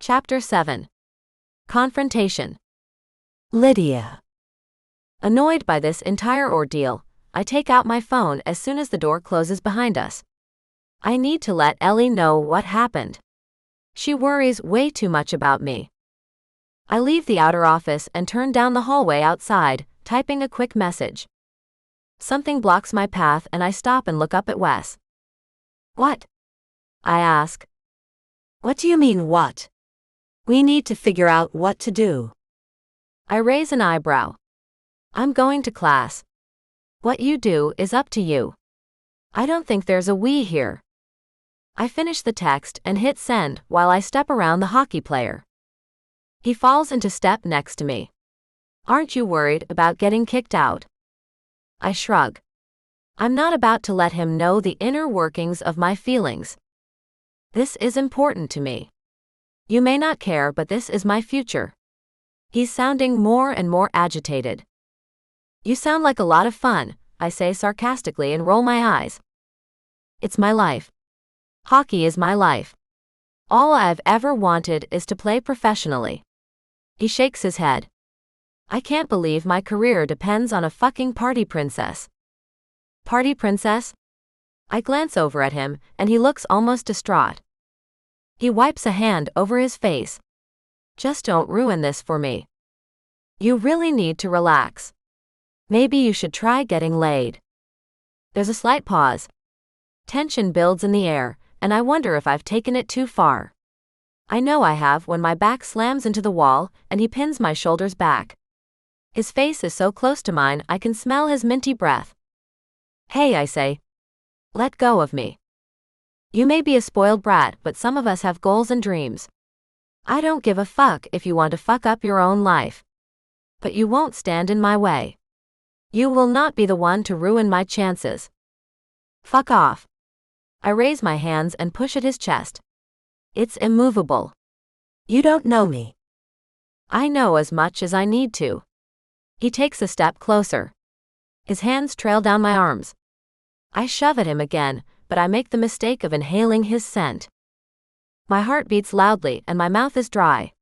Chapter 7. Confrontation. Lydia. Annoyed by this entire ordeal, I take out my phone as soon as the door closes behind us. I need to let Ellie know what happened. She worries way too much about me. I leave the outer office and turn down the hallway outside, typing a quick message. Something blocks my path and I stop and look up at Wes. What? I ask. What do you mean, what? We need to figure out what to do. I raise an eyebrow. I'm going to class. What you do is up to you. I don't think there's a we here. I finish the text and hit send while I step around the hockey player. He falls into step next to me. Aren't you worried about getting kicked out? I shrug. I'm not about to let him know the inner workings of my feelings. This is important to me. You may not care, but this is my future. He's sounding more and more agitated. You sound like a lot of fun, I say sarcastically and roll my eyes. It's my life. Hockey is my life. All I've ever wanted is to play professionally. He shakes his head. I can't believe my career depends on a fucking party princess. Party princess? I glance over at him, and he looks almost distraught. He wipes a hand over his face. Just don't ruin this for me. You really need to relax. Maybe you should try getting laid. There's a slight pause. Tension builds in the air, and I wonder if I've taken it too far. I know I have when my back slams into the wall, and he pins my shoulders back. His face is so close to mine I can smell his minty breath. Hey, I say. Let go of me. You may be a spoiled brat, but some of us have goals and dreams. I don't give a fuck if you want to fuck up your own life. But you won't stand in my way. You will not be the one to ruin my chances. Fuck off. I raise my hands and push at his chest. It's immovable. You don't know me. I know as much as I need to. He takes a step closer. His hands trail down my arms. I shove at him again, but I make the mistake of inhaling his scent. My heart beats loudly and my mouth is dry.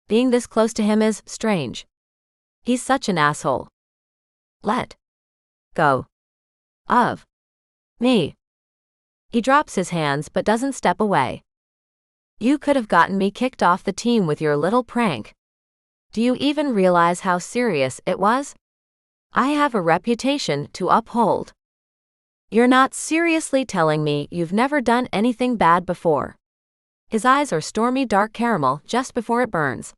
Being this close to him is strange. He's such an asshole. Let go of me. He drops his hands but doesn't step away. You could have gotten me kicked off the team with your little prank. Do you even realize how serious it was? I have a reputation to uphold. You're not seriously telling me you've never done anything bad before? His eyes are stormy dark caramel just before it burns.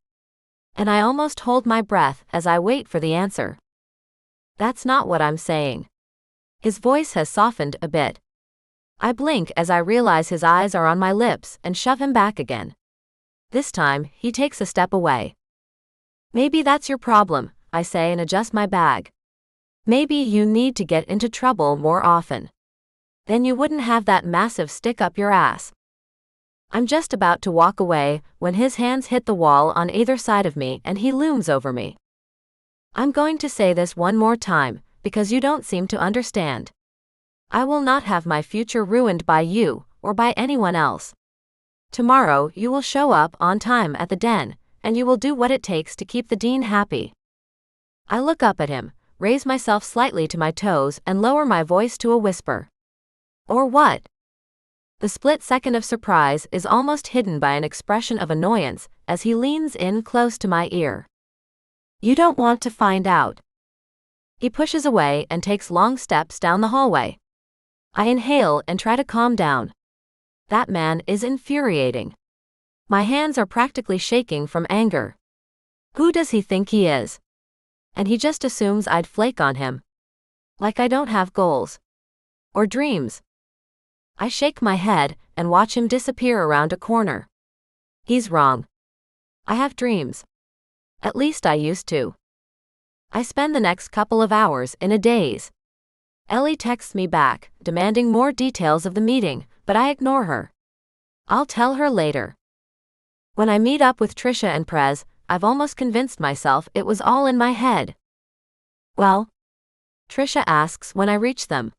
And I almost hold my breath as I wait for the answer. That's not what I'm saying. His voice has softened a bit. I blink as I realize his eyes are on my lips and shove him back again. This time, he takes a step away. Maybe that's your problem, I say and adjust my bag. Maybe you need to get into trouble more often. Then you wouldn't have that massive stick up your ass. I'm just about to walk away when his hands hit the wall on either side of me and he looms over me. I'm going to say this one more time, because you don't seem to understand. I will not have my future ruined by you, or by anyone else. Tomorrow you will show up on time at the den, and you will do what it takes to keep the dean happy. I look up at him, raise myself slightly to my toes and lower my voice to a whisper. Or what? The split second of surprise is almost hidden by an expression of annoyance as he leans in close to my ear. You don't want to find out. He pushes away and takes long steps down the hallway. I inhale and try to calm down. That man is infuriating. My hands are practically shaking from anger. Who does he think he is? And he just assumes I'd flake on him. Like I don't have goals. Or dreams. I shake my head and watch him disappear around a corner. He's wrong. I have dreams. At least I used to. I spend the next couple of hours in a daze. Ellie texts me back, demanding more details of the meeting, but I ignore her. I'll tell her later. When I meet up with Trisha and Prez, I've almost convinced myself it was all in my head. Well? Trisha asks when I reach them.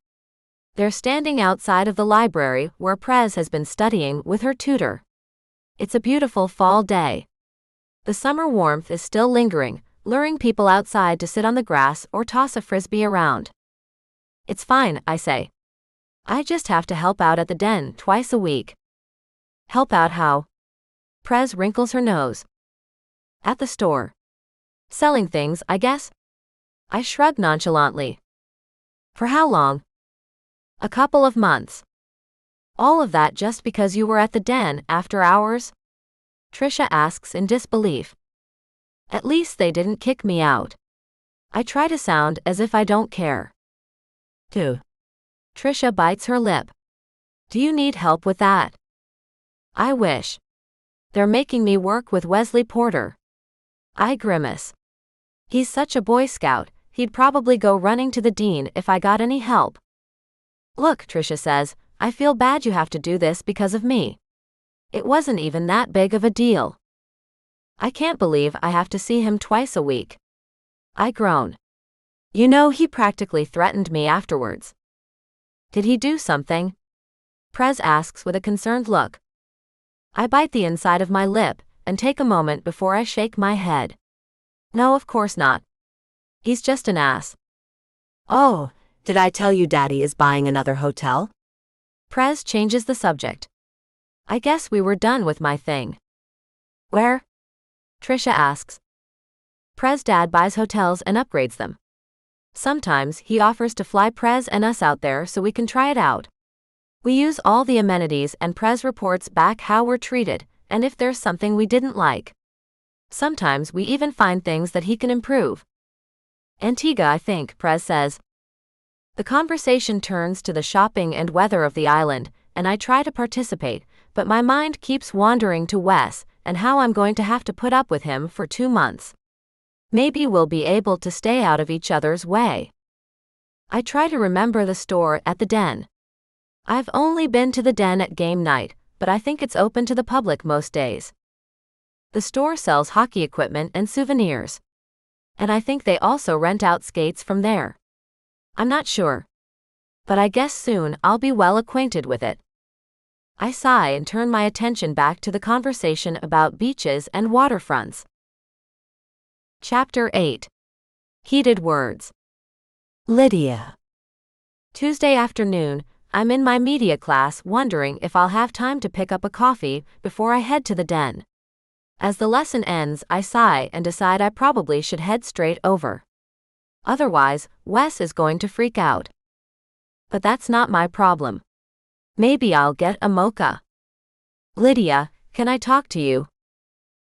They're standing outside of the library where Prez has been studying with her tutor. It's a beautiful fall day. The summer warmth is still lingering, luring people outside to sit on the grass or toss a frisbee around. It's fine, I say. I just have to help out at the den twice a week. Help out how? Prez wrinkles her nose. At the store. Selling things, I guess? I shrug nonchalantly. For how long? A couple of months. All of that just because you were at the den after hours? Trisha asks in disbelief. At least they didn't kick me out. I try to sound as if I don't care. Trisha bites her lip. Do you need help with that? I wish. They're making me work with Wesley Porter. I grimace. He's such a Boy Scout, he'd probably go running to the dean if I got any help. Look, Trisha says, I feel bad you have to do this because of me. It wasn't even that big of a deal. I can't believe I have to see him twice a week. I groan. You know, he practically threatened me afterwards. Did he do something? Prez asks with a concerned look. I bite the inside of my lip and take a moment before I shake my head. No, of course not. He's just an ass. Oh, did I tell you Daddy is buying another hotel? Prez changes the subject. I guess we were done with my thing. Where? Trisha asks. Prez dad buys hotels and upgrades them. Sometimes he offers to fly Prez and us out there so we can try it out. We use all the amenities and Prez reports back how we're treated, and if there's something we didn't like. Sometimes we even find things that he can improve. Antigua, I think, Prez says. The conversation turns to the shopping and weather of the island, and I try to participate, but my mind keeps wandering to Wes, and how I'm going to have to put up with him for 2 months. Maybe we'll be able to stay out of each other's way. I try to remember the store at the den. I've only been to the den at game night, but I think it's open to the public most days. The store sells hockey equipment and souvenirs. And I think they also rent out skates from there. I'm not sure. But I guess soon I'll be well acquainted with it. I sigh and turn my attention back to the conversation about beaches and waterfronts. Chapter 8. Heated Words. Lydia. Tuesday afternoon, I'm in my media class wondering if I'll have time to pick up a coffee before I head to the den. As the lesson ends, I sigh and decide I probably should head straight over. Otherwise, Wes is going to freak out. But that's not my problem. Maybe I'll get a mocha. Lydia, can I talk to you?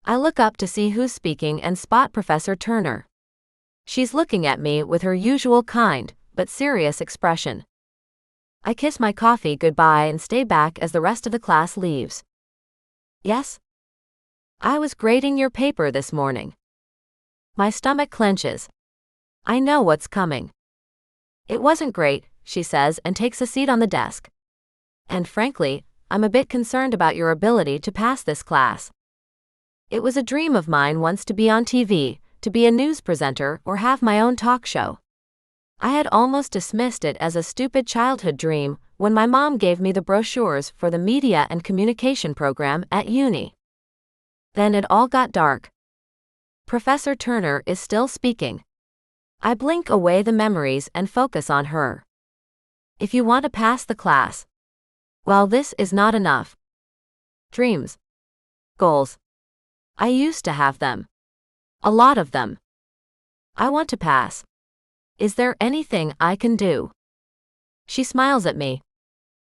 I look up to see who's speaking and spot Professor Turner. She's looking at me with her usual kind, but serious expression. I kiss my coffee goodbye and stay back as the rest of the class leaves. Yes? I was grading your paper this morning. My stomach clenches. I know what's coming. It wasn't great, she says and takes a seat on the desk. And frankly, I'm a bit concerned about your ability to pass this class. It was a dream of mine once to be on TV, to be a news presenter or have my own talk show. I had almost dismissed it as a stupid childhood dream when my mom gave me the brochures for the media and communication program at UNI. Then it all got dark. Professor Turner is still speaking. I blink away the memories and focus on her. If you want to pass the class, well, this is not enough. Dreams. Goals. I used to have them. A lot of them. I want to pass. Is there anything I can do? She smiles at me.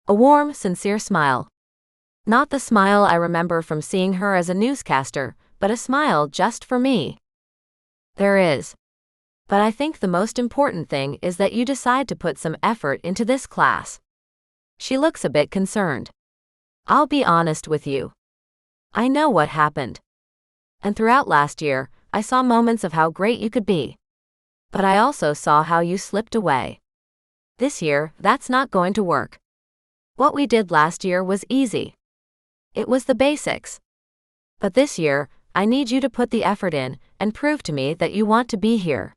A warm, sincere smile. Not the smile I remember from seeing her as a newscaster, but a smile just for me. There is. But I think the most important thing is that you decide to put some effort into this class. She looks a bit concerned. I'll be honest with you. I know what happened. And throughout last year, I saw moments of how great you could be. But I also saw how you slipped away. This year, that's not going to work. What we did last year was easy. It was the basics. But this year, I need you to put the effort in and prove to me that you want to be here.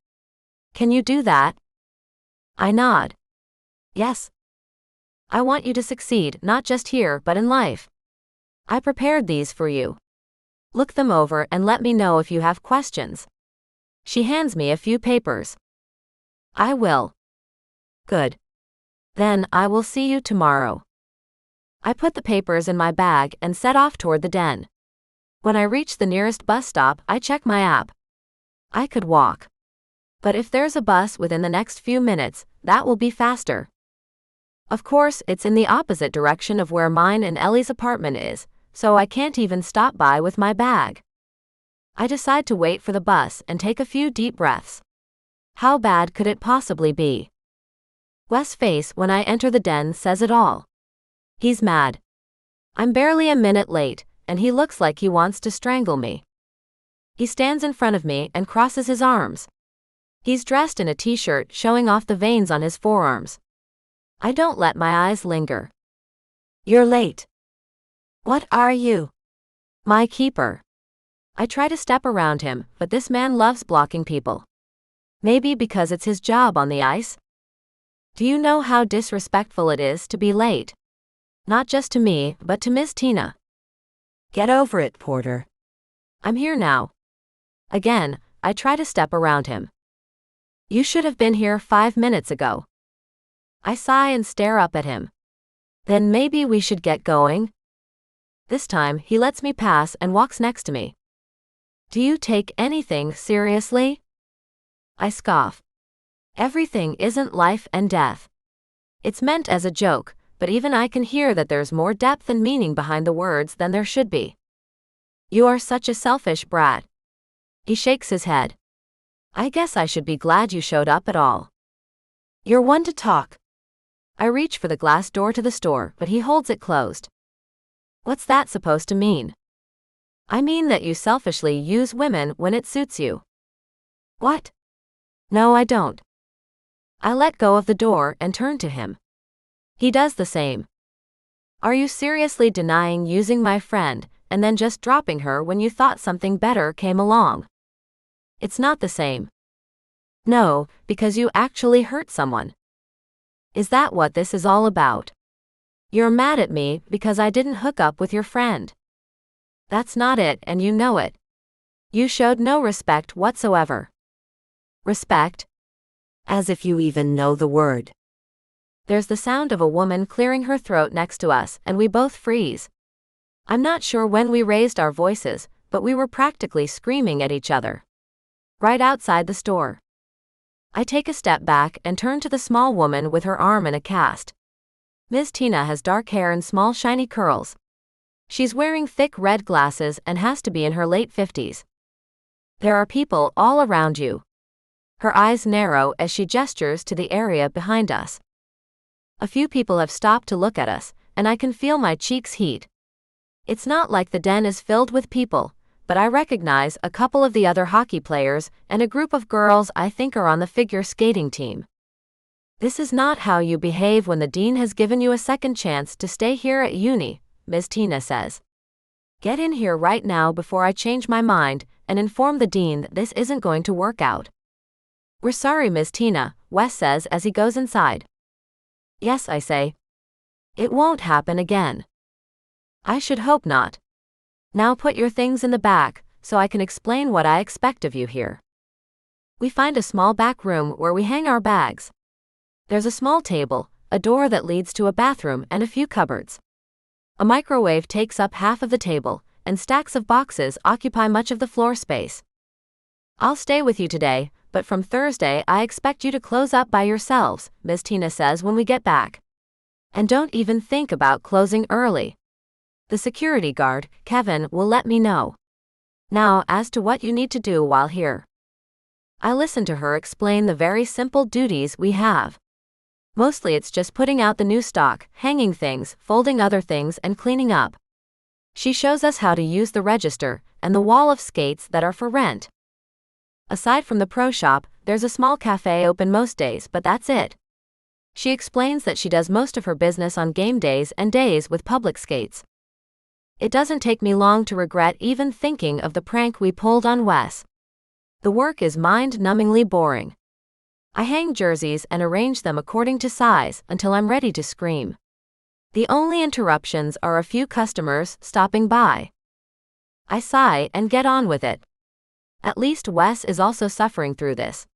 Can you do that? I nod. Yes. I want you to succeed not just here but in life. I prepared these for you. Look them over and let me know if you have questions. She hands me a few papers. I will. Good. Then I will see you tomorrow. I put the papers in my bag and set off toward the den. When I reach the nearest bus stop, I check my app. I could walk. But if there's a bus within the next few minutes, that will be faster. Of course, it's in the opposite direction of where mine and Ellie's apartment is, so I can't even stop by with my bag. I decide to wait for the bus and take a few deep breaths. How bad could it possibly be? Wes' face when I enter the den says it all. He's mad. I'm barely a minute late, and he looks like he wants to strangle me. He stands in front of me and crosses his arms. He's dressed in a t-shirt showing off the veins on his forearms. I don't let my eyes linger. You're late. What are you? My keeper. I try to step around him, but this man loves blocking people. Maybe because it's his job on the ice? Do you know how disrespectful it is to be late? Not just to me, but to Miss Tina. Get over it, Porter. I'm here now. Again, I try to step around him. You should have been here 5 minutes ago. I sigh and stare up at him. Then maybe we should get going? This time, he lets me pass and walks next to me. Do you take anything seriously? I scoff. Everything isn't life and death. It's meant as a joke, but even I can hear that there's more depth and meaning behind the words than there should be. You are such a selfish brat. He shakes his head. I guess I should be glad you showed up at all. You're one to talk. I reach for the glass door to the store, but he holds it closed. What's that supposed to mean? I mean that you selfishly use women when it suits you. What? No, I don't. I let go of the door and turn to him. He does the same. Are you seriously denying using my friend, and then just dropping her when you thought something better came along? It's not the same. No, because you actually hurt someone. Is that what this is all about? You're mad at me because I didn't hook up with your friend. That's not it, and you know it. You showed no respect whatsoever. Respect? As if you even know the word. There's the sound of a woman clearing her throat next to us, and we both freeze. I'm not sure when we raised our voices, but we were practically screaming at each other. Right outside the store. I take a step back and turn to the small woman with her arm in a cast. Ms. Tina has dark hair and small shiny curls. She's wearing thick red glasses and has to be in her late 50s. There are people all around you. Her eyes narrow as she gestures to the area behind us. A few people have stopped to look at us, and I can feel my cheeks heat. It's not like the den is filled with people, but I recognize a couple of the other hockey players and a group of girls I think are on the figure skating team. This is not how you behave when the dean has given you a second chance to stay here at uni, Ms. Tina says. Get in here right now before I change my mind and inform the dean that this isn't going to work out. We're sorry, Ms. Tina, Wes says as he goes inside. Yes, I say. It won't happen again. I should hope not. Now put your things in the back, so I can explain what I expect of you here. We find a small back room where we hang our bags. There's a small table, a door that leads to a bathroom, and a few cupboards. A microwave takes up half of the table, and stacks of boxes occupy much of the floor space. I'll stay with you today, but from Thursday I expect you to close up by yourselves, Ms. Tina says when we get back. And don't even think about closing early. The security guard, Kevin, will let me know. Now, as to what you need to do while here. I listen to her explain the very simple duties we have. Mostly it's just putting out the new stock, hanging things, folding other things, and cleaning up. She shows us how to use the register and the wall of skates that are for rent. Aside from the pro shop, there's a small cafe open most days, but that's it. She explains that she does most of her business on game days and days with public skates. It doesn't take me long to regret even thinking of the prank we pulled on Wes. The work is mind-numbingly boring. I hang jerseys and arrange them according to size until I'm ready to scream. The only interruptions are a few customers stopping by. I sigh and get on with it. At least Wes is also suffering through this.